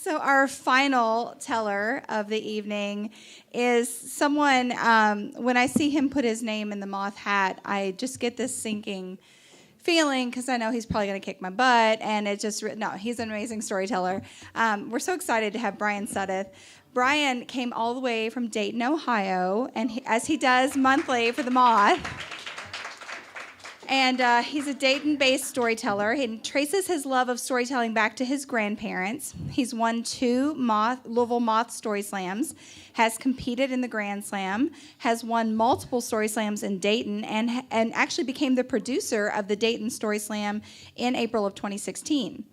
So our final teller of the evening is someone, when I see him put his name in the moth hat, I just get this sinking feeling because I know he's probably going to kick my butt, and it just, no, he's an amazing storyteller. We're so excited to have Bryan Suddith. Bryan came all the way from Dayton, Ohio, and as he does monthly for the Moth. And he's a Dayton-based storyteller. He traces his love of storytelling back to his grandparents. He's won 2 Louisville Moth Story Slams, has competed in the Grand Slam, has won multiple Story Slams in Dayton, and actually became the producer of the Dayton Story Slam in April of 2016.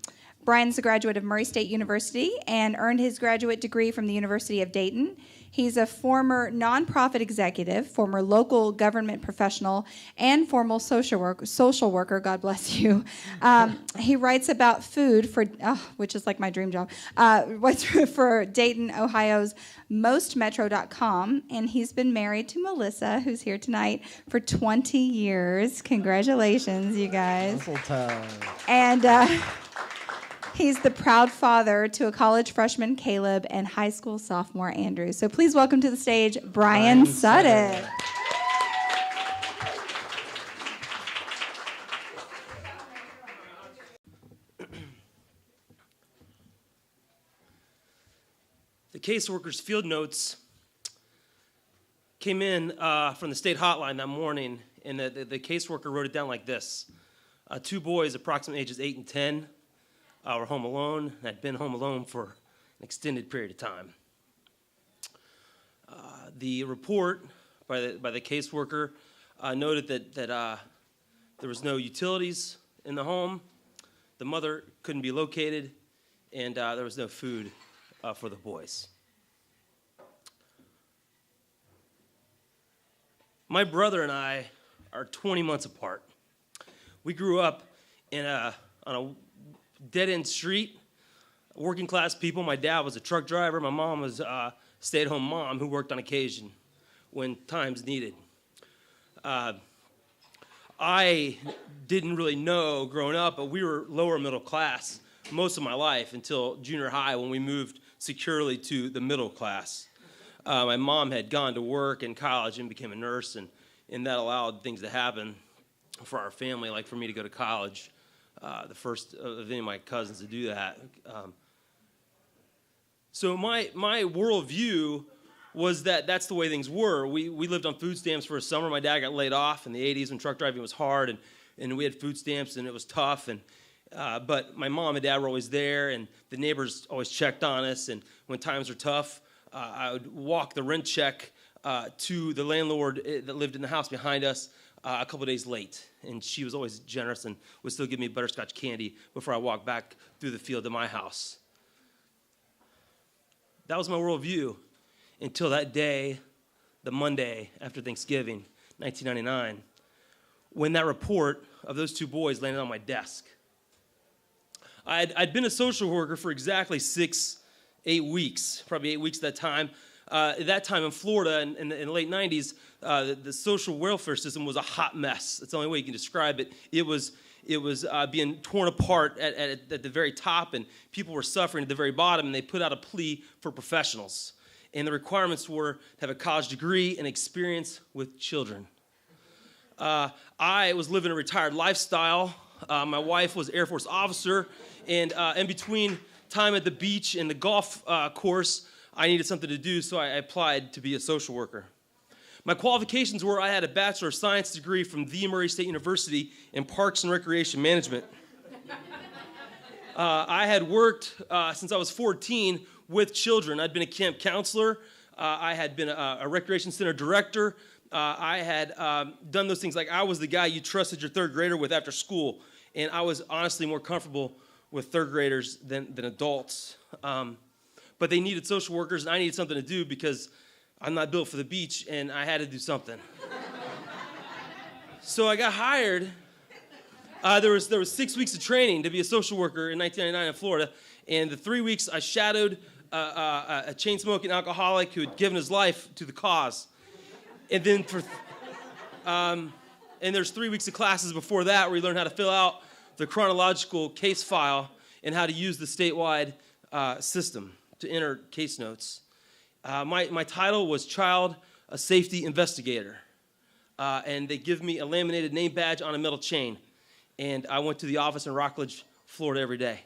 Bryan's a graduate of Murray State University and earned his graduate degree from the University of Dayton. He's a former nonprofit executive, former local government professional, and former social worker, God bless you. He writes about food for, which is like my dream job, for Dayton, Ohio's mostmetro.com, and he's been married to Melissa, who's here tonight, for 20 years. Congratulations, you guys. And he's the proud father to a college freshman, Caleb, and high school sophomore, Andrew. So please welcome to the stage, Bryan Suddith. The caseworker's field notes came in from the state hotline that morning, and the caseworker wrote it down like this. 2 boys, approximately ages 8 and 10, were home alone, and had been home alone for an extended period of time. The report by the caseworker noted that there was no utilities in the home, the mother couldn't be located, and there was no food for the boys. My brother and I are 20 months apart. We grew up on a dead-end street, working class people. My dad was a truck driver. My mom was a stay-at-home mom who worked on occasion when times needed. I didn't really know growing up, but we were lower middle class most of my life until junior high when we moved securely to the middle class. My mom had gone to work in college and became a nurse, and that allowed things to happen for our family, like for me to go to college. The first of any of my cousins to do that. So my worldview was that that's the way things were. We lived on food stamps for a summer. My dad got laid off in the 80s when truck driving was hard, and we had food stamps, and it was tough. But my mom and dad were always there, and the neighbors always checked on us. And when times were tough, I would walk the rent check to the landlord that lived in the house behind us a couple of days late. And she was always generous and would still give me butterscotch candy before I walked back through the field to my house. That was my worldview until that day, the Monday after Thanksgiving, 1999, when that report of those 2 boys landed on my desk. I'd been a social worker for exactly 8 weeks, probably 8 weeks at that time. At that time in Florida, in the late 90s, the social welfare system was a hot mess. That's the only way you can describe it. It was being torn apart at the very top, and people were suffering at the very bottom, and they put out a plea for professionals. And the requirements were to have a college degree and experience with children. I was living a retired lifestyle. My wife was an Air Force officer, and in between time at the beach and the golf course, I needed something to do, so I applied to be a social worker. My qualifications were I had a Bachelor of Science degree from the Murray State University in Parks and Recreation Management. I had worked since I was 14 with children. I'd been a camp counselor. I had been a recreation center director. I had done those things like I was the guy you trusted your 3rd grader with after school, and I was honestly more comfortable with 3rd graders than adults. But they needed social workers, and I needed something to do because I'm not built for the beach, and I had to do something. So I got hired. There was 6 weeks of training to be a social worker in 1999 in Florida, and the 3 weeks I shadowed a chain-smoking alcoholic who had given his life to the cause. And then there's 3 weeks of classes before that where you learn how to fill out the chronological case file and how to use the statewide system to enter case notes. My title was Child Safety Investigator. And they give me a laminated name badge on a metal chain. And I went to the office in Rockledge, Florida every day.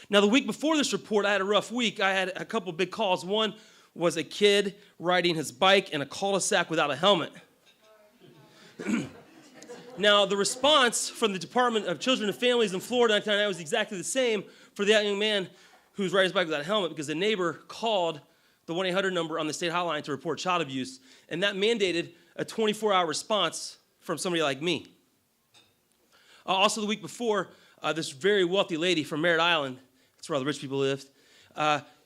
Now, the week before this report, I had a rough week. I had a couple big calls. One was a kid riding his bike in a cul-de-sac without a helmet. Now, the response from the Department of Children and Families in Florida in 1999 was exactly the same for that young man who was riding his bike without a helmet, because the neighbor called the 1-800 number on the state hotline to report child abuse, and that mandated a 24-hour response from somebody like me. Also, the week before, this very wealthy lady from Merritt Island, that's where all the rich people lived,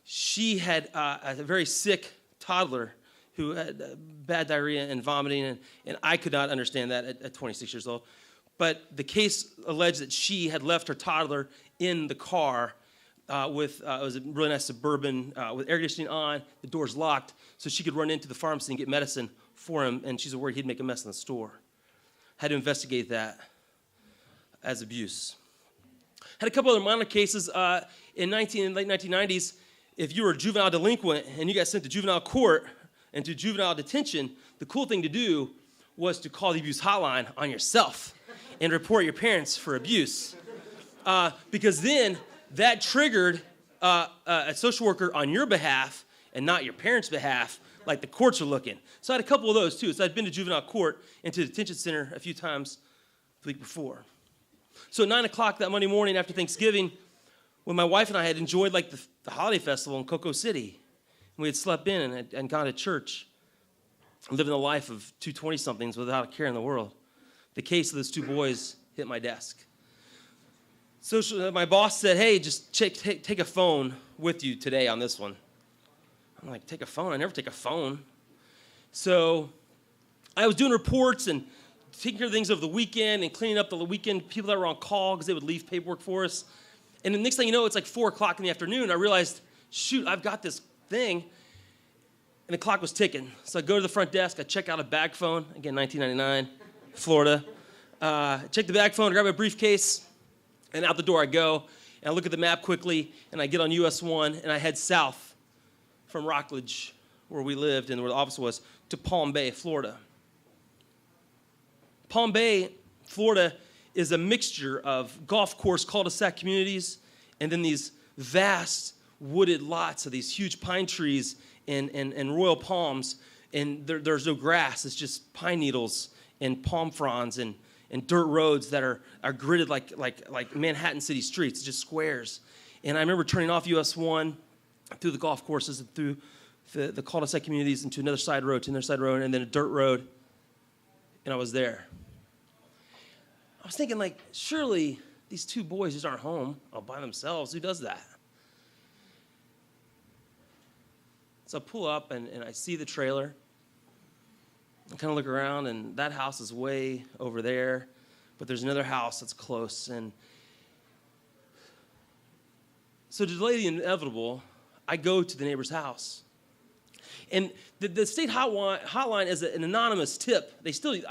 she had a very sick toddler who had bad diarrhea and vomiting, and I could not understand that at 26 years old. But the case alleged that she had left her toddler in the car it was a really nice Suburban with air conditioning on, the doors locked, so she could run into the pharmacy and get medicine for him, and she's worried he'd make a mess in the store. Had to investigate that as abuse. Had a couple other minor cases in late 1990s. If you were a juvenile delinquent and you got sent to juvenile court and to juvenile detention, the cool thing to do was to call the abuse hotline on yourself and report your parents for abuse. Because then that triggered a social worker on your behalf and not your parents' behalf, like the courts are looking. So I had a couple of those too. So I'd been to juvenile court and to the detention center a few times the week before. So at 9 o'clock that Monday morning after Thanksgiving, when my wife and I had enjoyed like the holiday festival in Cocoa City, we had slept in and gone to church, living the life of two 20-somethings without a care in the world, the case of those two boys hit my desk. So my boss said, hey, just take a phone with you today on this one. I'm like, take a phone? I never take a phone. So I was doing reports and taking care of things over the weekend and cleaning up the weekend people that were on call because they would leave paperwork for us. And the next thing you know, it's like 4 o'clock in the afternoon. I realized, shoot, I've got this thing. And the clock was ticking. So I go to the front desk. I check out a bag phone. Again, 1999, Florida. Check the bag phone, grab a briefcase, and out the door I go. And I look at the map quickly, and I get on US 1, and I head south from Rockledge, where we lived and where the office was, to Palm Bay, Florida. Palm Bay, Florida, is a mixture of golf course cul-de-sac communities and then these vast wooded lots of these huge pine trees and royal palms, and there's no grass. It's just pine needles and palm fronds and dirt roads that are gridded like Manhattan City streets, just squares. And I remember turning off US 1 through the golf courses and through the cul-de-sac communities into another side road, and then a dirt road, and I was there. I was thinking, like, surely these two boys just aren't home all by themselves. Who does that? So I pull up, and I see the trailer. I kind of look around, and that house is way over there, but there's another house that's close. And so to delay the inevitable, I go to the neighbor's house. And the state hotline is an anonymous tip. I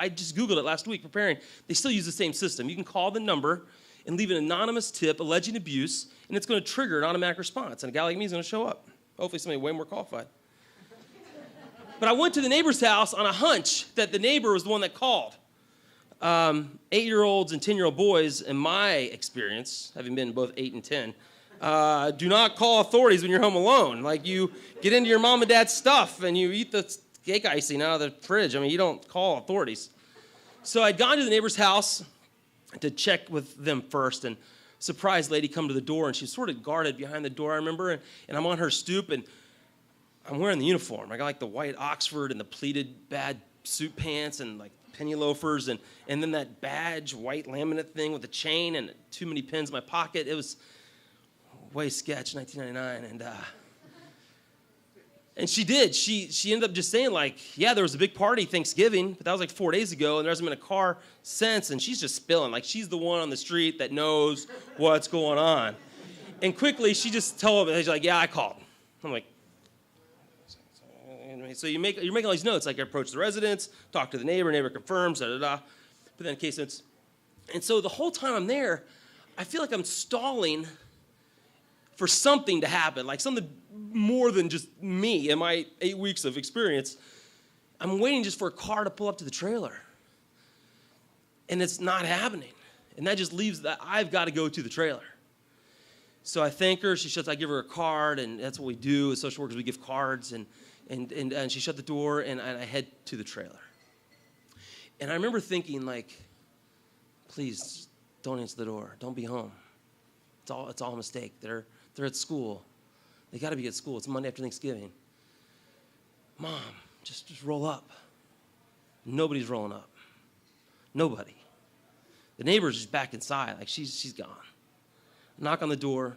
just Googled it last week preparing. They still use the same system. You can call the number and leave an anonymous tip alleging abuse, and it's going to trigger an automatic response. And a guy like me is going to show up. Hopefully somebody way more qualified. But I went to the neighbor's house on a hunch that the neighbor was the one that called. 8-year-olds and 10-year-old boys, in my experience, having been both 8 and 10, do not call authorities when you're home alone. Like, you get into your mom and dad's stuff and you eat the cake icing out of the fridge. I mean, you don't call authorities. So I'd gone to the neighbor's house to check with them first, and a surprised lady come to the door, and she's sort of guarded behind the door, I remember, and I'm on her stoop, and I'm wearing the uniform. I got like the white Oxford and the pleated bad suit pants and like penny loafers, and then that badge, white laminate thing with the chain and too many pins in my pocket. It was way sketch, 1999, and she did. She ended up just saying, like, yeah, there was a big party Thanksgiving, but that was like 4 days ago, and there hasn't been a car since, and she's just spilling. Like, she's the one on the street that knows what's going on. And quickly, she just told me, she's like, yeah, I called. I'm like, so you're making all these notes, like I approach the residence, talk to the neighbor confirms, da-da-da, but then case notes. And so the whole time I'm there, I feel like I'm stalling for something to happen, like something more than just me and my 8 weeks of experience. I'm waiting just for a car to pull up to the trailer. And it's not happening. And that just leaves that I've got to go to the trailer. So I thank her. I give her a card, and that's what we do as social workers. We give cards, and she shut the door, and I head to the trailer. And I remember thinking, like, please don't answer the door. Don't be home. It's all a mistake. They're at school. They got to be at school. It's Monday after Thanksgiving. Mom, just roll up. Nobody's rolling up. Nobody. The neighbor's just back inside, like she's gone. I knock on the door,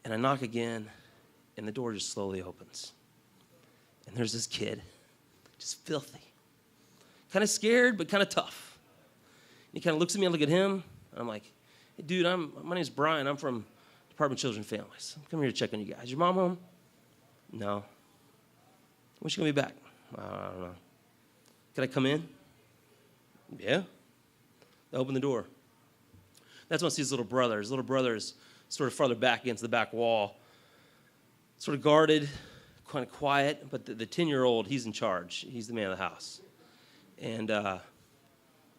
and I knock again, and the door just slowly opens. And there's this kid, just filthy. Kind of scared, but kind of tough. He kind of looks at me, I look at him, and I'm like, hey, dude, my name's Bryan. I'm from Department of Children and Families. I'm coming here to check on you guys. Your mom home? No. When's she going to be back? I don't know. Can I come in? Yeah. They open the door. That's when I see his little brother. His little brother is sort of farther back against the back wall, sort of guarded, kind of quiet, but the 10-year-old, he's in charge. He's the man of the house. And I'm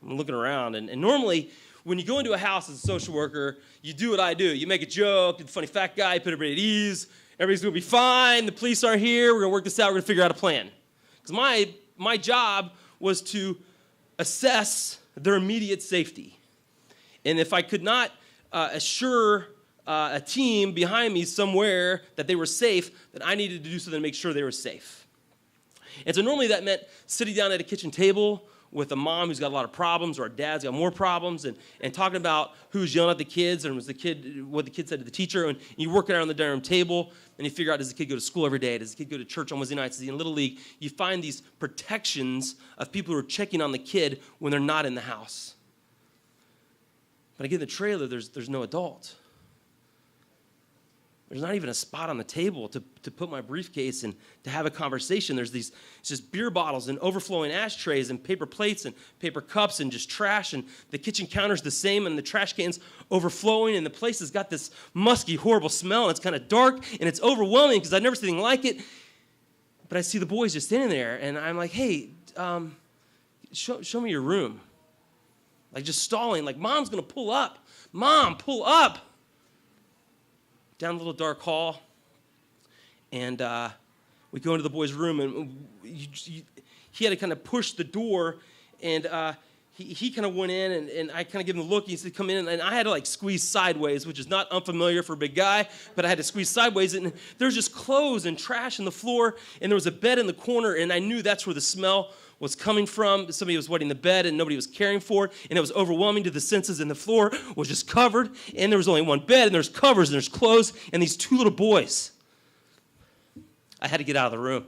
looking around, and normally when you go into a house as a social worker, you do what I do. You make a joke, the funny fat guy, put everybody at ease. Everybody's going to be fine. The police aren't here. We're going to work this out. We're going to figure out a plan. Because my job was to assess their immediate safety. And if I could not assure a team behind me somewhere that they were safe, then I needed to do something to make sure they were safe. And so normally that meant sitting down at a kitchen table with a mom who's got a lot of problems, or a dad's got more problems, and talking about who's yelling at the kids, and what the kid said to the teacher, and you work it out on the dining room table, and you figure out, does the kid go to school every day? Does the kid go to church on Wednesday nights? Is he in Little League? You find these protections of people who are checking on the kid when they're not in the house. But again, in the trailer, there's no adult. There's not even a spot on the table to put my briefcase and to have a conversation. It's just beer bottles and overflowing ashtrays and paper plates and paper cups and just trash. And the kitchen counter's the same, and the trash can's overflowing, and the place has got this musky, horrible smell, and it's kind of dark, and it's overwhelming because I've never seen anything like it. But I see the boys just standing there, and I'm like, hey, show me your room. Like just stalling, like Mom's going to pull up. Mom, pull up. Down the little dark hall, and we go into the boy's room, and he had to kind of push the door, and he kind of went in, and I kind of give him the look. He said, come in, and I had to like squeeze sideways, which is not unfamiliar for a big guy, but I had to squeeze sideways, and there's just clothes and trash on the floor, and there was a bed in the corner, and I knew that's where the smell was coming from. Somebody was wetting the bed, and nobody was caring for it, and it was overwhelming to the senses, and the floor was just covered, and there was only one bed, and there's covers, and there's clothes, and these two little boys. I had to get out of the room.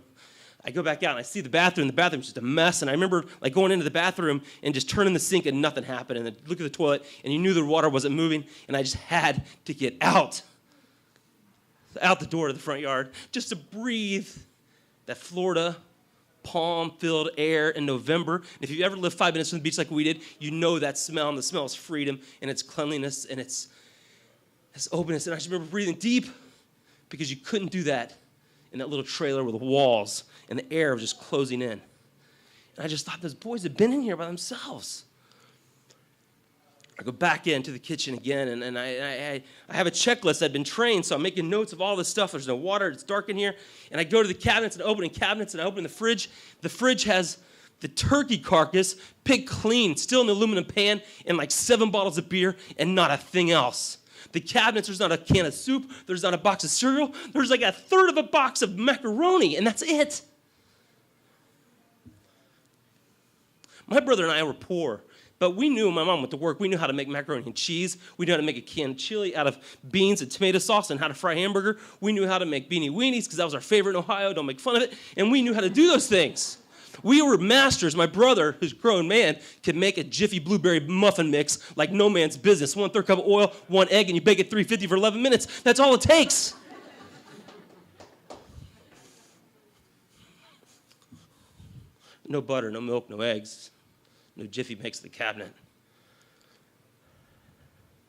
I go back out, and I see the bathroom. The bathroom's just a mess, and I remember like going into the bathroom and just turning the sink, and nothing happened, and then look at the toilet, and you knew the water wasn't moving, and I just had to get out the door to the front yard, just to breathe that Florida palm-filled air in November. And if you've ever lived 5 minutes from the beach like we did, you know that smell, and the smell is freedom, and it's cleanliness, and it's openness. And I just remember breathing deep, because you couldn't do that in that little trailer with walls, and the air was just closing in. And I just thought, those boys had been in here by themselves. I go back into the kitchen again, and I have a checklist. I'd been trained, so I'm making notes of all this stuff. There's no water. It's dark in here. And I go to the cabinets and opening cabinets, and I open the fridge. The fridge has the turkey carcass picked clean, still in the aluminum pan, and like 7 bottles of beer, and not a thing else. The cabinets, there's not a can of soup. There's not a box of cereal. There's like a third of a box of macaroni, and that's it. My brother and I were poor. But we knew, my mom went to work, we knew how to make macaroni and cheese. We knew how to make a canned chili out of beans and tomato sauce, and how to fry a hamburger. We knew how to make beanie weenies, because that was our favorite in Ohio. Don't make fun of it. And we knew how to do those things. We were masters. My brother, who's a grown man, could make a Jiffy blueberry muffin mix like no man's business. 1/3 cup of oil, 1 egg, and you bake it 350 for 11 minutes. That's all it takes. No butter, no milk, no eggs. No Jiffy makes the cabinet.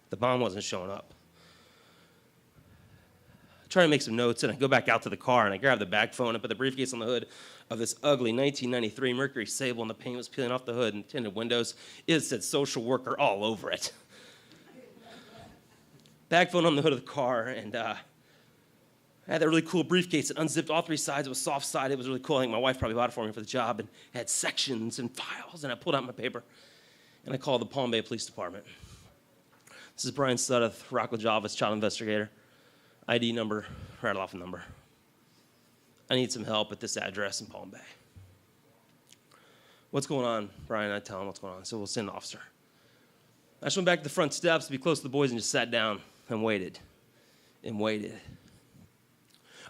The mom wasn't showing up. trying to make some notes, and I go back out to the car, and I grab the bag phone and put the briefcase on the hood of this ugly 1993 Mercury Sable, and the paint was peeling off the hood and tinted windows. It said social worker all over it. Bag phone on the hood of the car, and I had that really cool briefcase that unzipped all three sides. It was soft side. It was really cool. I think my wife probably bought it for me for the job, and it had sections and files, and I pulled out my paper, and I called the Palm Bay Police Department. This is Bryan Suddith, Rockledge office, child investigator. ID number, rattle off a number. I need some help at this address in Palm Bay. What's going on, Bryan? I tell him what's going on. So we'll send an officer. I just went back to the front steps to be close to the boys and just sat down and waited and waited.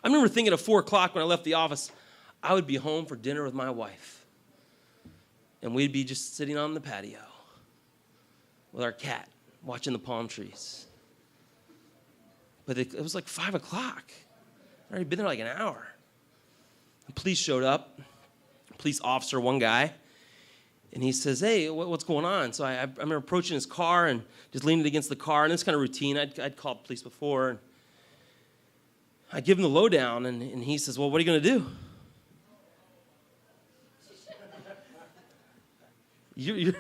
I remember thinking at 4 o'clock when I left the office, I would be home for dinner with my wife. And we'd be just sitting on the patio with our cat, watching the palm trees. But it was like 5 o'clock. I'd already been there like an hour. The police showed up, police officer, one guy, and he says, hey, what's going on? So I remember approaching his car and just leaning against the car, and it's kind of routine. I'd called police before. And I give him the lowdown, and he says, well, what are you going to do?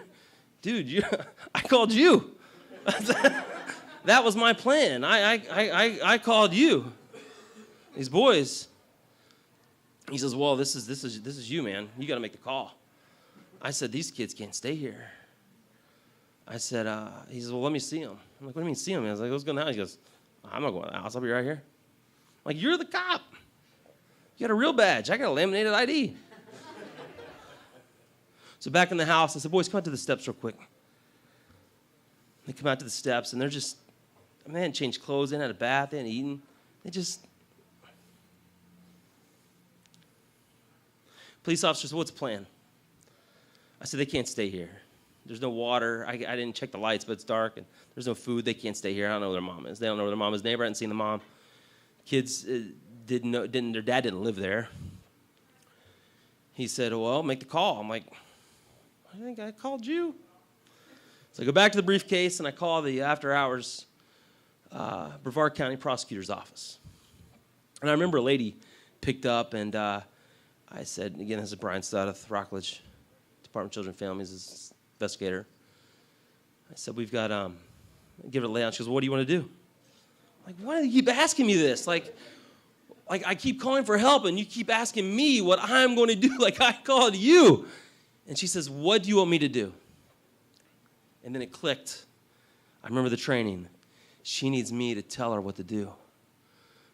Dude, I called you. That was my plan. I called you. These boys. He says, well, this is you, man. You got to make the call. I said, these kids can't stay here. I said, he says, well, let me see them. I'm like, what do you mean see them? I was like, let's go in the house. He goes, I'm not going to the house. I'll be right here. I'm like, you're the cop. You got a real badge. I got a laminated ID. So back in the house, I said, boys, come out to the steps real quick. They come out to the steps, and they're just, they hadn't changed clothes. They hadn't had a bath. They hadn't eaten. Police officer said, what's the plan? I said, they can't stay here. There's no water. I didn't check the lights, but it's dark, and there's no food. They can't stay here. I don't know where their mom is. They don't know where their mom is. Neighbor hadn't seen the mom. Kids their dad didn't live there. He said, well, make the call. I'm like, I think I called you. So I go back to the briefcase, and I call the after-hours Brevard County Prosecutor's Office. And I remember a lady picked up, and I said, again, this is Bryan Suddith, Rockledge Department of Children and Families, investigator. I said, we've got, give it a layout. She goes, what do you want to do? I'm like, why do you keep asking me this? Like I keep calling for help, and you keep asking me what I'm going to do like I called you. And she says, what do you want me to do? And then it clicked. I remember the training. She needs me to tell her what to do.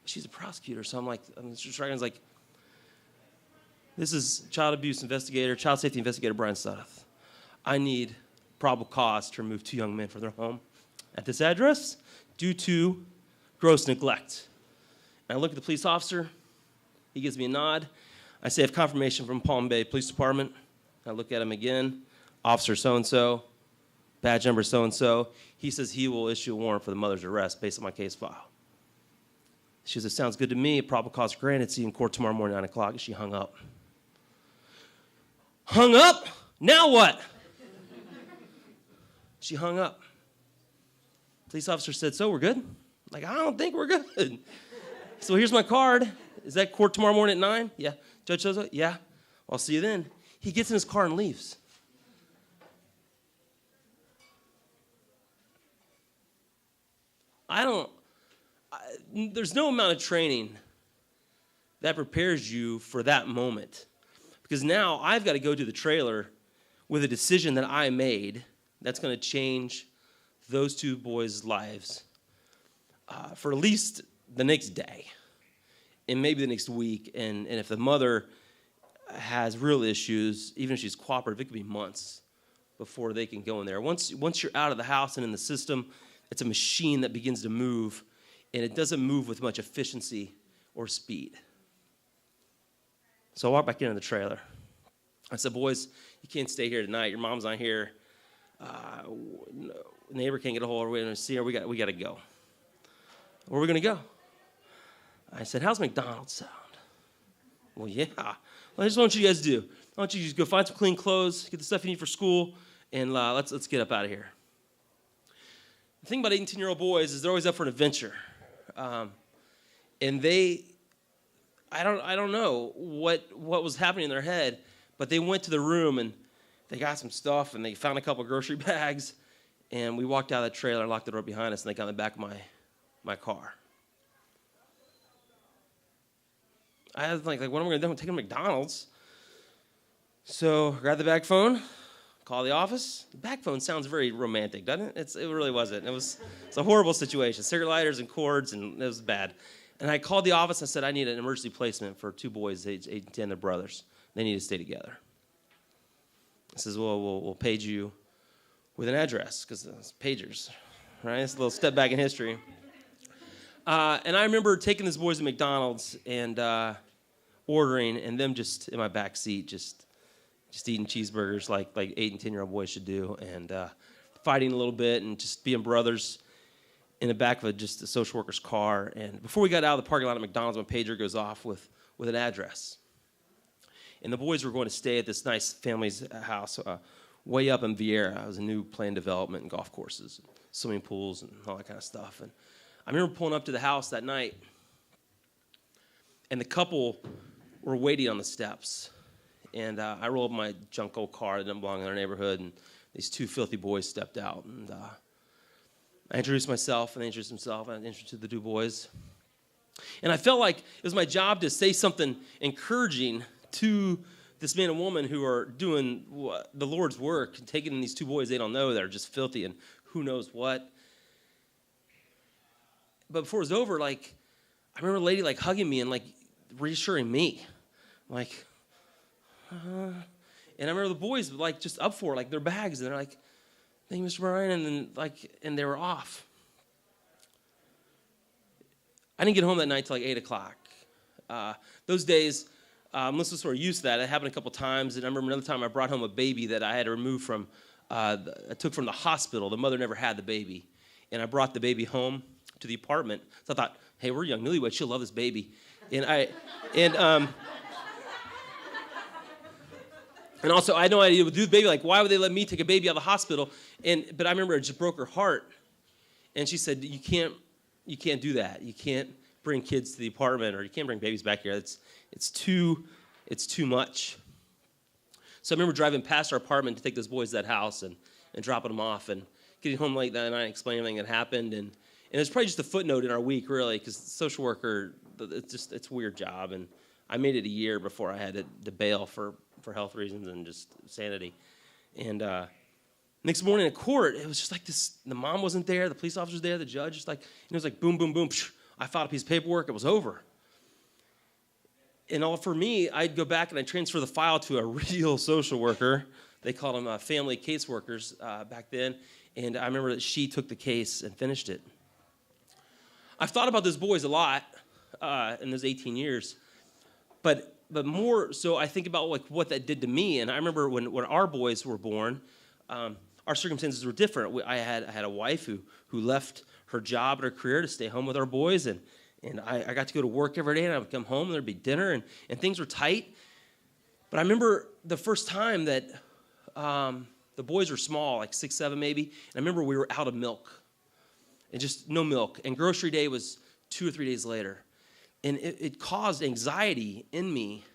She's a prosecutor, so I'm just like, this is child abuse investigator, child safety investigator Bryan Suddith. I need probable cause to remove 2 young men from their home at this address due to gross neglect. And I look at the police officer. He gives me a nod. I say, I have confirmation from Palm Bay Police Department. I look at him again. Officer so-and-so, badge number so-and-so. He says he will issue a warrant for the mother's arrest based on my case file. She says, it sounds good to me. Probable cause granted. See you in court tomorrow morning, 9 o'clock. And she hung up. Hung up? Now what? She hung up. Police officer said, so we're good? I'm like, I don't think we're good. So here's my card. Is that court tomorrow morning at 9? Yeah. Judge says, yeah. Well, I'll see you then. He gets in his car and leaves. There's no amount of training that prepares you for that moment. Because now I've got to go to the trailer with a decision that I made that's going to change those 2 boys' lives for at least the next day and maybe the next week. And if the mother has real issues, even if she's cooperative, it could be months before they can go in there. Once you're out of the house and in the system, it's a machine that begins to move, and it doesn't move with much efficiency or speed. So I walked back into the trailer. I said, boys, you can't stay here tonight. Your mom's not here. Neighbor can't get a hold of her. We're going to see her. We got to go. Where are we going to go? I said, how's McDonald's sound? Well, yeah. Well, I just want you guys to do. I want you to just go find some clean clothes, get the stuff you need for school, and let's get up out of here. The thing about 18-year-old boys is they're always up for an adventure. And I don't know what was happening in their head, but they went to the room and they got some stuff and they found a couple of grocery bags, and we walked out of the trailer and locked the door behind us, and they got in the back of my car. I was like, what am I going to do? I'm taking McDonald's. So grab the bag phone, call the office. The bag phone sounds very romantic, doesn't it? It really wasn't. It's a horrible situation. Cigarette lighters and cords, and it was bad. And I called the office and said, I need an emergency placement for 2 boys, age 8 and 10, they're brothers. They need to stay together. I says, well, we'll page you with an address, because it's pagers, right? It's a little step back in history. And I remember taking these boys to McDonald's and ordering, and them just in my back seat, just eating cheeseburgers like 8 and 10-year-old boys should do, and fighting a little bit and just being brothers in the back of just a social worker's car. And before we got out of the parking lot at McDonald's, my pager goes off with an address. And the boys were going to stay at this nice family's house way up in Vieira. It was a new planned development and golf courses, swimming pools, and all that kind of stuff. And I remember pulling up to the house that night, and the couple were waiting on the steps. And I rolled up my junk old car that didn't belong in our neighborhood, and these 2 filthy boys stepped out. And I introduced myself, and they introduced themselves, and I introduced the 2 boys. And I felt like it was my job to say something encouraging to this man and woman who are doing the Lord's work, and taking these 2 boys they don't know that are just filthy and who knows what. But before it was over, I remember a lady hugging me and reassuring me, and I remember the boys just up for it, their bags, and they're like, "Thank you, Mr. Bryan," and then and they were off. I didn't get home that night till 8 o'clock. Those days, Melissa was sort of used to that. It happened a couple times, and I remember another time I brought home a baby that I had to remove from, I took from the hospital. The mother never had the baby, and I brought the baby home to the apartment. So I thought, hey, we're young newlyweds. She'll love this baby, And also, I had no idea what to do with the baby. Why would they let me take a baby out of the hospital? But I remember it just broke her heart. And she said, you can't do that. You can't bring kids to the apartment, or you can't bring babies back here. It's too much. So I remember driving past our apartment to take those boys to that house and dropping them off, and getting home late that night, explaining everything that happened. And it's probably just a footnote in our week, really, because social worker, it's a weird job. And I made it a year before I had to bail for health reasons and just sanity. And next morning in court, it was just like this. The mom wasn't there. The police officer was there. The judge, just it was like boom, boom, boom. Psh, I filed a piece of paperwork. It was over. And all for me, I'd go back and I'd transfer the file to a real social worker. They called them family caseworkers back then. And I remember that she took the case and finished it. I've thought about those boys a lot in those 18 years. But more so, I think about what that did to me. And I remember when our boys were born, our circumstances were different. I had a wife who left her job and her career to stay home with our boys, and I got to go to work every day, and I would come home, and there'd be dinner, and things were tight. But I remember the first time that the boys were small, 6, 7 maybe, and I remember we were out of milk, and just no milk, and grocery day was 2 or 3 days later. And it caused anxiety in me,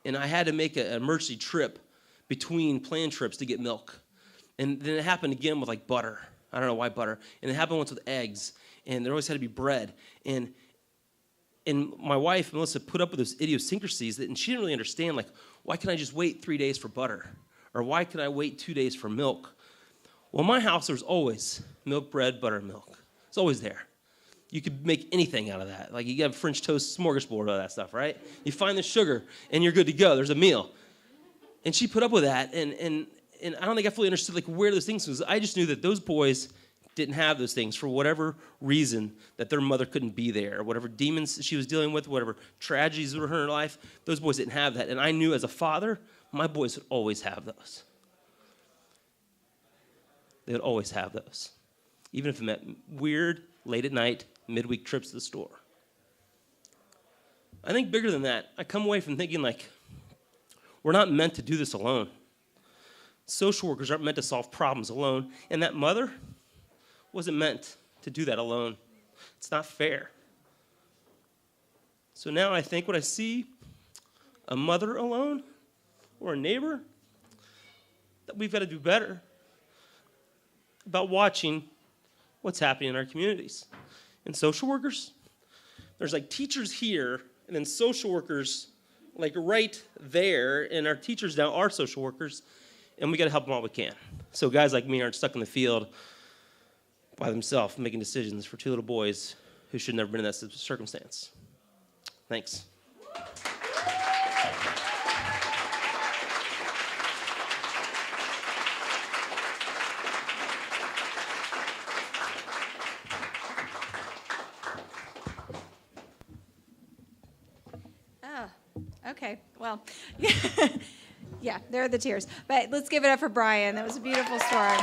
and I had to make an emergency trip between planned trips to get milk. And then it happened again with butter. I don't know why butter. And it happened once with eggs, and there always had to be bread. And my wife, Melissa, put up with those idiosyncrasies, and she didn't really understand, why can I just wait 3 days for butter? Or why can I wait 2 days for milk? Well, in my house, there's always milk, bread, butter, and milk. It's always there. You could make anything out of that. You have French toast smorgasbord, all that stuff, right? You find the sugar, and you're good to go. There's a meal. And she put up with that, and I don't think I fully understood where those things was. I just knew that those boys didn't have those things for whatever reason, that their mother couldn't be there, whatever demons she was dealing with, whatever tragedies were in her life, those boys didn't have that. And I knew as a father, my boys would always have those. They would always have those, even if it meant weird, late at night, midweek trips to the store. I think bigger than that, I come away from thinking we're not meant to do this alone. Social workers aren't meant to solve problems alone, and that mother wasn't meant to do that alone. It's not fair. So now I think when I see a mother alone or a neighbor, that we've got to do better about watching what's happening in our communities. And social workers, there's like teachers here, and then social workers like right there, and our teachers now are social workers, and we got to help them all we can. So guys like me aren't stuck in the field by themselves making decisions for two little boys who should never been in that circumstance. Thanks. Okay, well, yeah, there are the tears. But let's give it up for Bryan. That was a beautiful story.